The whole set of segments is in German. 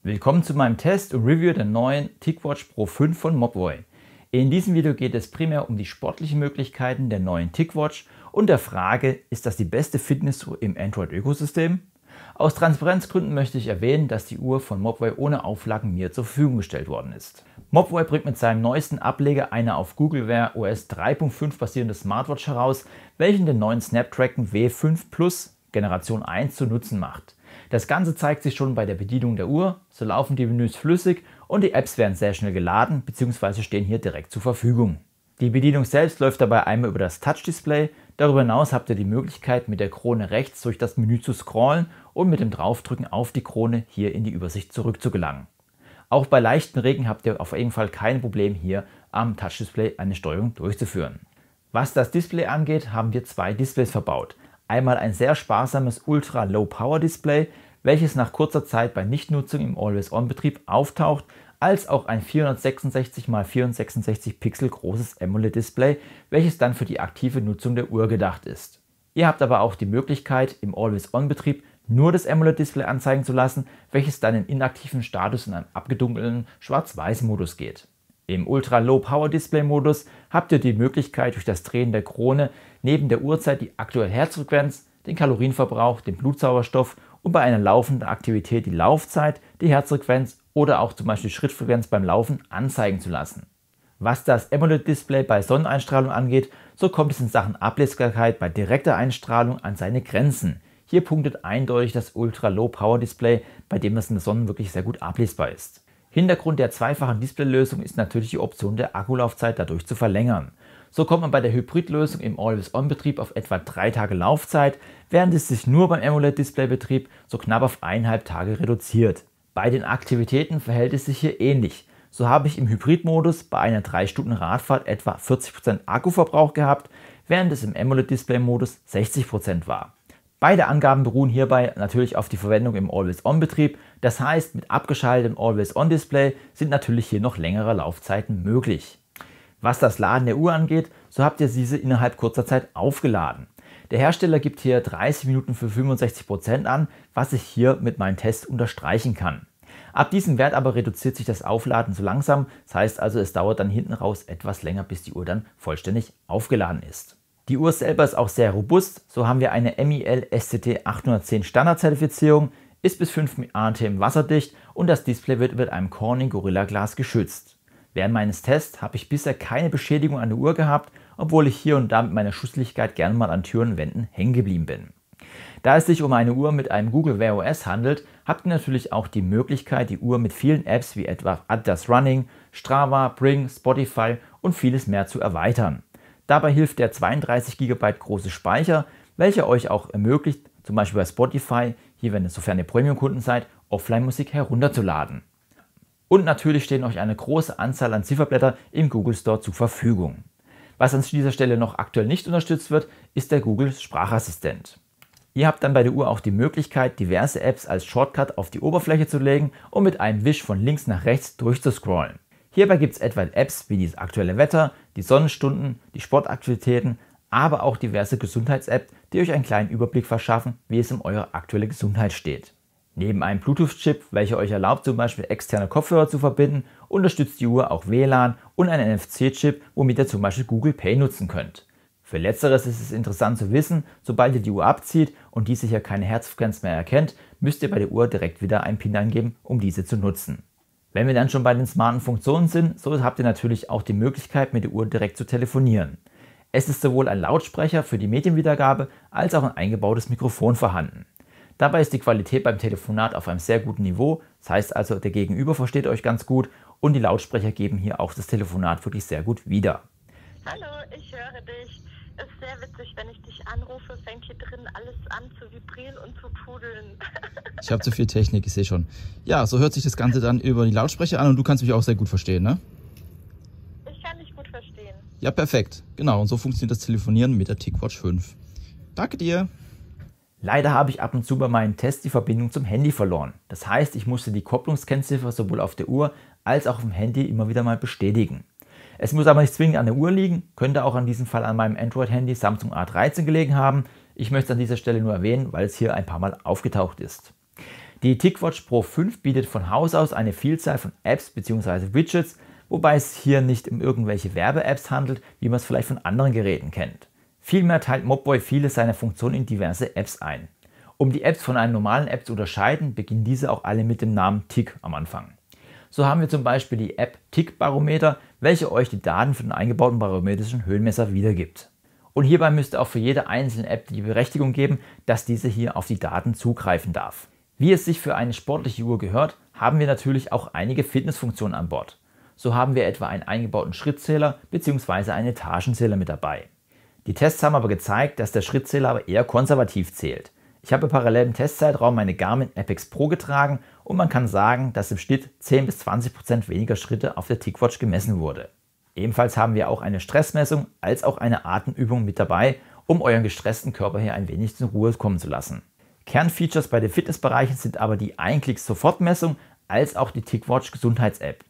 Willkommen zu meinem Test und Review der neuen TicWatch Pro 5 von Mobvoi. In diesem Video geht es primär um die sportlichen Möglichkeiten der neuen TicWatch und der Frage, ist das die beste Fitnessuhr im Android-Ökosystem? Aus Transparenzgründen möchte ich erwähnen, dass die Uhr von Mobvoi ohne Auflagen mir zur Verfügung gestellt worden ist. Mobvoi bringt mit seinem neuesten Ableger eine auf Google Wear OS 3.5 basierende Smartwatch heraus, welchen den neuen Snapdragon W5 Plus Generation 1 zu Nutzen macht. Das Ganze zeigt sich schon bei der Bedienung der Uhr, so laufen die Menüs flüssig und die Apps werden sehr schnell geladen bzw. stehen hier direkt zur Verfügung. Die Bedienung selbst läuft dabei einmal über das Touch-Display, darüber hinaus habt ihr die Möglichkeit mit der Krone rechts durch das Menü zu scrollen und mit dem Draufdrücken auf die Krone hier in die Übersicht zurückzugelangen. Auch bei leichtem Regen habt ihr auf jeden Fall kein Problem hier am Touch-Display eine Steuerung durchzuführen. Was das Display angeht, haben wir zwei Displays verbaut. Einmal ein sehr sparsames Ultra-Low-Power-Display, welches nach kurzer Zeit bei Nichtnutzung im Always-On-Betrieb auftaucht, als auch ein 466 x 466 Pixel großes AMOLED-Display, welches dann für die aktive Nutzung der Uhr gedacht ist. Ihr habt aber auch die Möglichkeit, im Always-On-Betrieb nur das AMOLED-Display anzeigen zu lassen, welches dann im inaktiven Status in einem abgedunkelten Schwarz-Weiß-Modus geht. Im Ultra-Low-Power-Display-Modus habt ihr die Möglichkeit, durch das Drehen der Krone neben der Uhrzeit die aktuelle Herzfrequenz, den Kalorienverbrauch, den Blutsauerstoff und bei einer laufenden Aktivität die Laufzeit, die Herzfrequenz oder auch zum Beispiel die Schrittfrequenz beim Laufen anzeigen zu lassen. Was das AMOLED-Display bei Sonneneinstrahlung angeht, so kommt es in Sachen Ablesbarkeit bei direkter Einstrahlung an seine Grenzen. Hier punktet eindeutig das Ultra-Low-Power-Display, bei dem das in der Sonne wirklich sehr gut ablesbar ist. Hintergrund der zweifachen Displaylösung ist natürlich die Option der Akkulaufzeit dadurch zu verlängern. So kommt man bei der Hybridlösung im Always-On-Betrieb auf etwa 3 Tage Laufzeit, während es sich nur beim AMOLED-Display-Betrieb so knapp auf 1,5 Tage reduziert. Bei den Aktivitäten verhält es sich hier ähnlich. So habe ich im Hybrid-Modus bei einer 3 Stunden Radfahrt etwa 40% Akkuverbrauch gehabt, während es im AMOLED-Display-Modus 60% war. Beide Angaben beruhen hierbei natürlich auf die Verwendung im Always-On-Betrieb, das heißt, mit abgeschaltetem Always-On-Display sind natürlich hier noch längere Laufzeiten möglich. Was das Laden der Uhr angeht, so habt ihr diese innerhalb kurzer Zeit aufgeladen. Der Hersteller gibt hier 30 Minuten für 65% an, was ich hier mit meinem Test unterstreichen kann. Ab diesem Wert aber reduziert sich das Aufladen so langsam, das heißt also, es dauert dann hinten raus etwas länger, bis die Uhr dann vollständig aufgeladen ist. Die Uhr selber ist auch sehr robust, so haben wir eine MIL STT 810 Standardzertifizierung, ist bis 5 ATM wasserdicht und das Display wird mit einem Corning Gorilla Glas geschützt. Während meines Tests habe ich bisher keine Beschädigung an der Uhr gehabt, obwohl ich hier und da mit meiner Schusslichkeit gerne mal an Türen und Wänden hängen geblieben bin. Da es sich um eine Uhr mit einem Google Wear OS handelt, habt ihr natürlich auch die Möglichkeit, die Uhr mit vielen Apps wie etwa Adidas Running, Strava, Bring, Spotify und vieles mehr zu erweitern. Dabei hilft der 32 GB große Speicher, welcher euch auch ermöglicht, zum Beispiel bei Spotify, hier wenn ihr sofern ihr Premium-Kunden seid, Offline-Musik herunterzuladen. Und natürlich stehen euch eine große Anzahl an Zifferblätter im Google Store zur Verfügung. Was an dieser Stelle noch aktuell nicht unterstützt wird, ist der Google Sprachassistent. Ihr habt dann bei der Uhr auch die Möglichkeit, diverse Apps als Shortcut auf die Oberfläche zu legen und mit einem Wisch von links nach rechts durchzuscrollen. Hierbei gibt es etwa Apps wie das aktuelle Wetter, die Sonnenstunden, die Sportaktivitäten, aber auch diverse Gesundheits-Apps, die euch einen kleinen Überblick verschaffen, wie es um eure aktuelle Gesundheit steht. Neben einem Bluetooth-Chip, welcher euch erlaubt, zum Beispiel externe Kopfhörer zu verbinden, unterstützt die Uhr auch WLAN und einen NFC-Chip, womit ihr zum Beispiel Google Pay nutzen könnt. Für Letzteres ist es interessant zu wissen, sobald ihr die Uhr abzieht und diese hier keine Herzfrequenz mehr erkennt, müsst ihr bei der Uhr direkt wieder einen PIN eingeben, um diese zu nutzen. Wenn wir dann schon bei den smarten Funktionen sind, so habt ihr natürlich auch die Möglichkeit, mit der Uhr direkt zu telefonieren. Es ist sowohl ein Lautsprecher für die Medienwiedergabe als auch ein eingebautes Mikrofon vorhanden. Dabei ist die Qualität beim Telefonat auf einem sehr guten Niveau, das heißt also, der Gegenüber versteht euch ganz gut und die Lautsprecher geben hier auch das Telefonat wirklich sehr gut wieder. Hallo, ich höre dich. Es ist sehr witzig, wenn ich dich anrufe, fängt hier drin alles an zu vibrieren und zu pudeln. Ich habe zu viel Technik, ich sehe schon. Ja, so hört sich das Ganze dann über die Lautsprecher an und du kannst mich auch sehr gut verstehen, ne? Ich kann dich gut verstehen. Ja, perfekt. Genau, und so funktioniert das Telefonieren mit der TicWatch 5. Danke dir. Leider habe ich ab und zu bei meinen Tests die Verbindung zum Handy verloren. Das heißt, ich musste die Kopplungskennziffer sowohl auf der Uhr als auch auf dem Handy immer wieder mal bestätigen. Es muss aber nicht zwingend an der Uhr liegen, könnte auch in diesem Fall an meinem Android-Handy Samsung A13 gelegen haben. Ich möchte es an dieser Stelle nur erwähnen, weil es hier ein paar Mal aufgetaucht ist. Die TicWatch Pro 5 bietet von Haus aus eine Vielzahl von Apps bzw. Widgets, wobei es hier nicht um irgendwelche Werbe-Apps handelt, wie man es vielleicht von anderen Geräten kennt. Vielmehr teilt Mobvoi viele seiner Funktionen in diverse Apps ein. Um die Apps von einer normalen App zu unterscheiden, beginnen diese auch alle mit dem Namen Tick am Anfang. So haben wir zum Beispiel die App Tick-Barometer, welche euch die Daten für den eingebauten barometrischen Höhenmesser wiedergibt. Und hierbei müsst ihr auch für jede einzelne App die Berechtigung geben, dass diese hier auf die Daten zugreifen darf. Wie es sich für eine sportliche Uhr gehört, haben wir natürlich auch einige Fitnessfunktionen an Bord. So haben wir etwa einen eingebauten Schrittzähler bzw. einen Etagenzähler mit dabei. Die Tests haben aber gezeigt, dass der Schrittzähler aber eher konservativ zählt. Ich habe parallel im Testzeitraum meine Garmin Apex Pro getragen und man kann sagen, dass im Schnitt 10-20% weniger Schritte auf der TicWatch gemessen wurde. Ebenfalls haben wir auch eine Stressmessung als auch eine Atemübung mit dabei, um euren gestressten Körper hier ein wenig zur Ruhe kommen zu lassen. Kernfeatures bei den Fitnessbereichen sind aber die Ein-Klick-Sofortmessung als auch die TicWatch Gesundheits-App.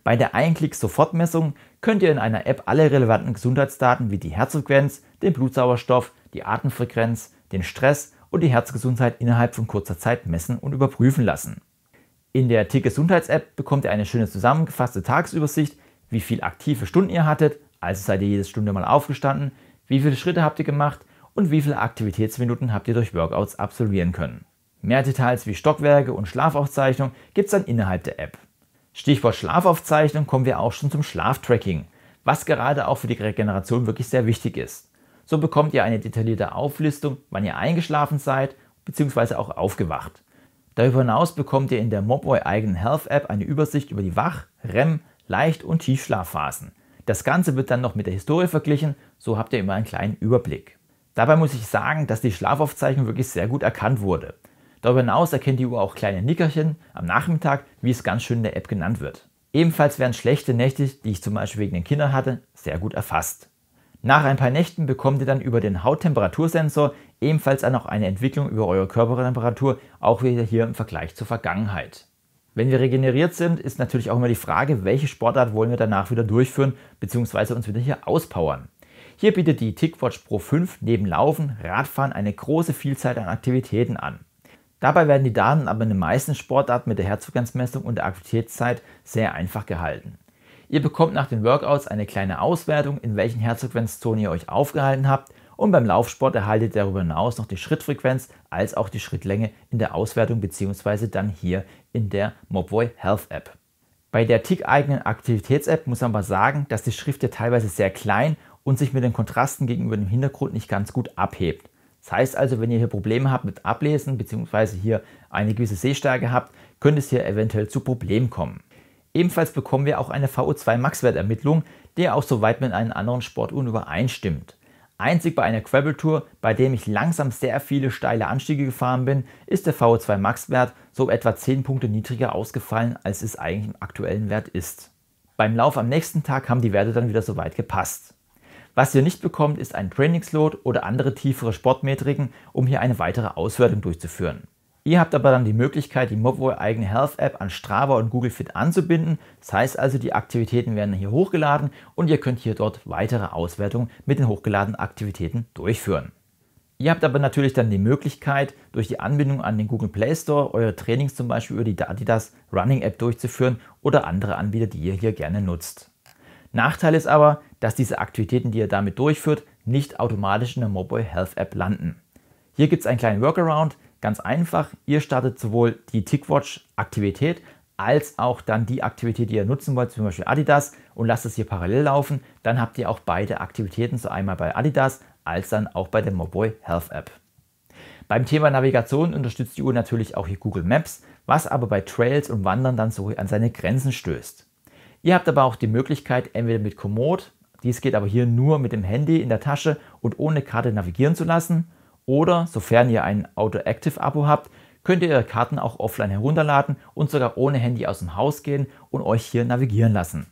Bei der Ein-Klick-Sofortmessung könnt ihr in einer App alle relevanten Gesundheitsdaten wie die Herzfrequenz, den Blutsauerstoff, die Atemfrequenz, den Stress und die Herzgesundheit innerhalb von kurzer Zeit messen und überprüfen lassen. In der Tick Gesundheits-App bekommt ihr eine schöne zusammengefasste Tagesübersicht, wie viele aktive Stunden ihr hattet, also seid ihr jede Stunde mal aufgestanden, wie viele Schritte habt ihr gemacht und wie viele Aktivitätsminuten habt ihr durch Workouts absolvieren können. Mehr Details wie Stockwerke und Schlafaufzeichnung gibt es dann innerhalb der App. Stichwort Schlafaufzeichnung kommen wir auch schon zum Schlaftracking, was gerade auch für die Regeneration wirklich sehr wichtig ist. So bekommt ihr eine detaillierte Auflistung, wann ihr eingeschlafen seid bzw. auch aufgewacht. Darüber hinaus bekommt ihr in der Mobvoi eigenen Health App eine Übersicht über die Wach-, REM-, Leicht- und Tiefschlafphasen. Das Ganze wird dann noch mit der Historie verglichen, so habt ihr immer einen kleinen Überblick. Dabei muss ich sagen, dass die Schlafaufzeichnung wirklich sehr gut erkannt wurde. Darüber hinaus erkennt die Uhr auch kleine Nickerchen am Nachmittag, wie es ganz schön in der App genannt wird. Ebenfalls werden schlechte Nächte, die ich zum Beispiel wegen den Kindern hatte, sehr gut erfasst. Nach ein paar Nächten bekommt ihr dann über den Hauttemperatursensor ebenfalls auch noch eine Entwicklung über eure Körpertemperatur, auch wieder hier im Vergleich zur Vergangenheit. Wenn wir regeneriert sind, ist natürlich auch immer die Frage, welche Sportart wollen wir danach wieder durchführen bzw. uns wieder hier auspowern. Hier bietet die TicWatch Pro 5 neben Laufen, Radfahren eine große Vielzahl an Aktivitäten an. Dabei werden die Daten aber in den meisten Sportarten mit der Herzfrequenzmessung und der Aktivitätszeit sehr einfach gehalten. Ihr bekommt nach den Workouts eine kleine Auswertung, in welchen Herzfrequenzzonen ihr euch aufgehalten habt, und beim Laufsport erhaltet ihr darüber hinaus noch die Schrittfrequenz als auch die Schrittlänge in der Auswertung bzw. dann hier in der Mobvoi Health App. Bei der Tick-eigenen Aktivitäts-App muss man aber sagen, dass die Schrift hier teilweise sehr klein und sich mit den Kontrasten gegenüber dem Hintergrund nicht ganz gut abhebt. Das heißt also, wenn ihr hier Probleme habt mit Ablesen bzw. hier eine gewisse Sehstärke habt, könnte es hier eventuell zu Problemen kommen. Ebenfalls bekommen wir auch eine VO2 Max-Wertermittlung, die auch soweit mit einen anderen Sportuhren übereinstimmt. Einzig bei einer Gravel-Tour, bei dem ich langsam sehr viele steile Anstiege gefahren bin, ist der VO2 Max-Wert so etwa 10 Punkte niedriger ausgefallen, als es eigentlich im aktuellen Wert ist. Beim Lauf am nächsten Tag haben die Werte dann wieder soweit gepasst. Was ihr nicht bekommt, ist ein Trainingsload oder andere tiefere Sportmetriken, um hier eine weitere Auswertung durchzuführen. Ihr habt aber dann die Möglichkeit, die Mobvoi eigene Health App an Strava und Google Fit anzubinden. Das heißt also, die Aktivitäten werden hier hochgeladen und ihr könnt hier dort weitere Auswertungen mit den hochgeladenen Aktivitäten durchführen. Ihr habt aber natürlich dann die Möglichkeit, durch die Anbindung an den Google Play Store eure Trainings zum Beispiel über die Adidas Running App durchzuführen oder andere Anbieter, die ihr hier gerne nutzt. Nachteil ist aber, dass diese Aktivitäten, die ihr damit durchführt, nicht automatisch in der Mobvoi Health App landen. Hier gibt es einen kleinen Workaround. Ganz einfach, ihr startet sowohl die TicWatch Aktivität als auch dann die Aktivität, die ihr nutzen wollt, zum Beispiel Adidas, und lasst es hier parallel laufen. Dann habt ihr auch beide Aktivitäten, so einmal bei Adidas als dann auch bei der Mobvoi Health App. Beim Thema Navigation unterstützt die Uhr natürlich auch hier Google Maps, was aber bei Trails und Wandern dann so an seine Grenzen stößt. Ihr habt aber auch die Möglichkeit, entweder mit Komoot, dies geht aber hier nur mit dem Handy in der Tasche und ohne Karte navigieren zu lassen, oder, sofern ihr ein Auto-Active-Abo habt, könnt ihr eure Karten auch offline herunterladen und sogar ohne Handy aus dem Haus gehen und euch hier navigieren lassen.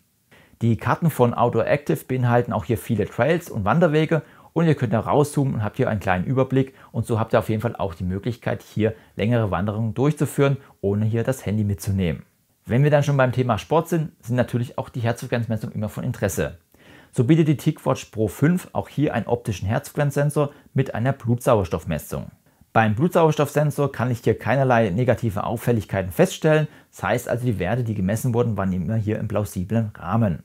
Die Karten von Auto-Active beinhalten auch hier viele Trails und Wanderwege und ihr könnt da rauszoomen und habt hier einen kleinen Überblick und so habt ihr auf jeden Fall auch die Möglichkeit, hier längere Wanderungen durchzuführen, ohne hier das Handy mitzunehmen. Wenn wir dann schon beim Thema Sport sind natürlich auch die Herzfrequenzmessung immer von Interesse. So bietet die TicWatch Pro 5 auch hier einen optischen Herzfrequenzsensor mit einer Blutsauerstoffmessung. Beim Blutsauerstoffsensor kann ich hier keinerlei negative Auffälligkeiten feststellen. Das heißt also, die Werte, die gemessen wurden, waren immer hier im plausiblen Rahmen.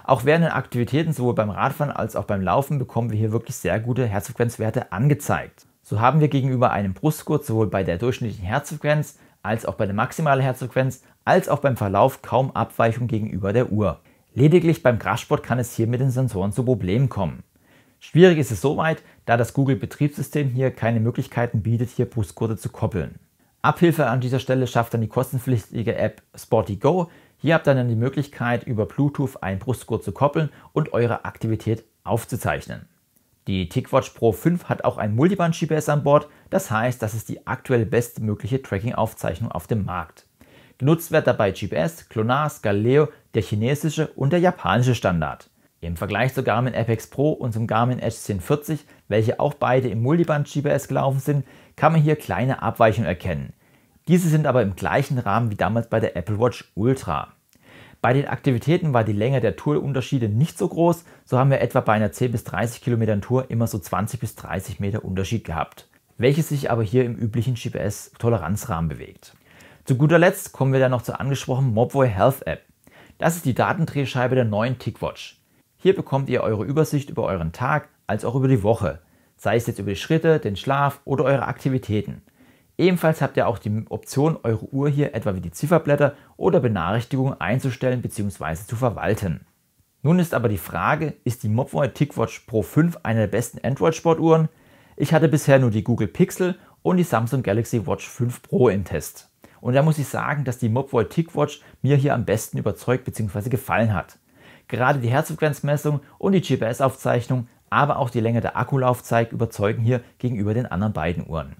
Auch während den Aktivitäten, sowohl beim Radfahren als auch beim Laufen, bekommen wir hier wirklich sehr gute Herzfrequenzwerte angezeigt. So haben wir gegenüber einem Brustgurt sowohl bei der durchschnittlichen Herzfrequenz als auch bei der maximalen Herzfrequenz als auch beim Verlauf kaum Abweichung gegenüber der Uhr. Lediglich beim Kraftsport kann es hier mit den Sensoren zu Problemen kommen. Schwierig ist es soweit, da das Google-Betriebssystem hier keine Möglichkeiten bietet, hier Brustgurte zu koppeln. Abhilfe an dieser Stelle schafft dann die kostenpflichtige App SportyGo. Hier habt ihr dann die Möglichkeit, über Bluetooth einen Brustgurt zu koppeln und eure Aktivität aufzuzeichnen. Die TicWatch Pro 5 hat auch ein Multiband-GPS an Bord, das heißt, das ist die aktuell bestmögliche Tracking-Aufzeichnung auf dem Markt. Genutzt wird dabei GPS, GLONASS, Galileo, der chinesische und der japanische Standard. Im Vergleich zur Garmin Apex Pro und zum Garmin Edge 1040, welche auch beide im Multiband-GPS gelaufen sind, kann man hier kleine Abweichungen erkennen. Diese sind aber im gleichen Rahmen wie damals bei der Apple Watch Ultra. Bei den Aktivitäten war die Länge der Tourunterschiede nicht so groß, so haben wir etwa bei einer 10 bis 30 Kilometern Tour immer so 20 bis 30 Meter Unterschied gehabt, welches sich aber hier im üblichen GPS-Toleranzrahmen bewegt. Zu guter Letzt kommen wir dann noch zur angesprochenen Mobvoi Health App. Das ist die Datendrehscheibe der neuen TicWatch. Hier bekommt ihr eure Übersicht über euren Tag als auch über die Woche, sei es jetzt über die Schritte, den Schlaf oder eure Aktivitäten. Ebenfalls habt ihr auch die Option, eure Uhr hier etwa wie die Zifferblätter oder Benachrichtigungen einzustellen bzw. zu verwalten. Nun ist aber die Frage, ist die Mobvoi TicWatch Pro 5 eine der besten Android-Sportuhren? Ich hatte bisher nur die Google Pixel und die Samsung Galaxy Watch 5 Pro im Test. Und da muss ich sagen, dass die Mobvoi TicWatch mir hier am besten überzeugt bzw. gefallen hat. Gerade die Herzfrequenzmessung und die GPS-Aufzeichnung, aber auch die Länge der Akkulaufzeit überzeugen hier gegenüber den anderen beiden Uhren.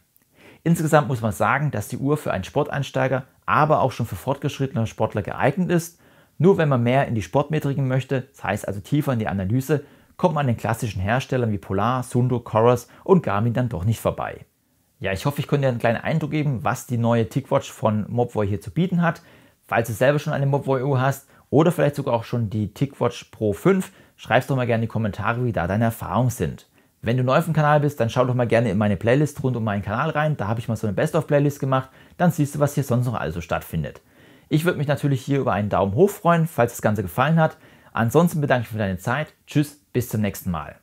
Insgesamt muss man sagen, dass die Uhr für einen Sporteinsteiger, aber auch schon für fortgeschrittene Sportler geeignet ist. Nur wenn man mehr in die Sportmetriken möchte, das heißt also tiefer in die Analyse, kommt man an den klassischen Herstellern wie Polar, Suunto, Coros und Garmin dann doch nicht vorbei. Ja, ich hoffe, ich konnte dir einen kleinen Eindruck geben, was die neue TicWatch von Mobvoi hier zu bieten hat. Falls du selber schon eine Mobvoi-Uhr hast oder vielleicht sogar auch schon die TicWatch Pro 5, schreib doch mal gerne in die Kommentare, wie da deine Erfahrungen sind. Wenn du neu auf dem Kanal bist, dann schau doch mal gerne in meine Playlist rund um meinen Kanal rein. Da habe ich mal so eine Best-of-Playlist gemacht. Dann siehst du, was hier sonst noch also stattfindet. Ich würde mich natürlich hier über einen Daumen hoch freuen, falls das Ganze gefallen hat. Ansonsten bedanke ich mich für deine Zeit. Tschüss, bis zum nächsten Mal.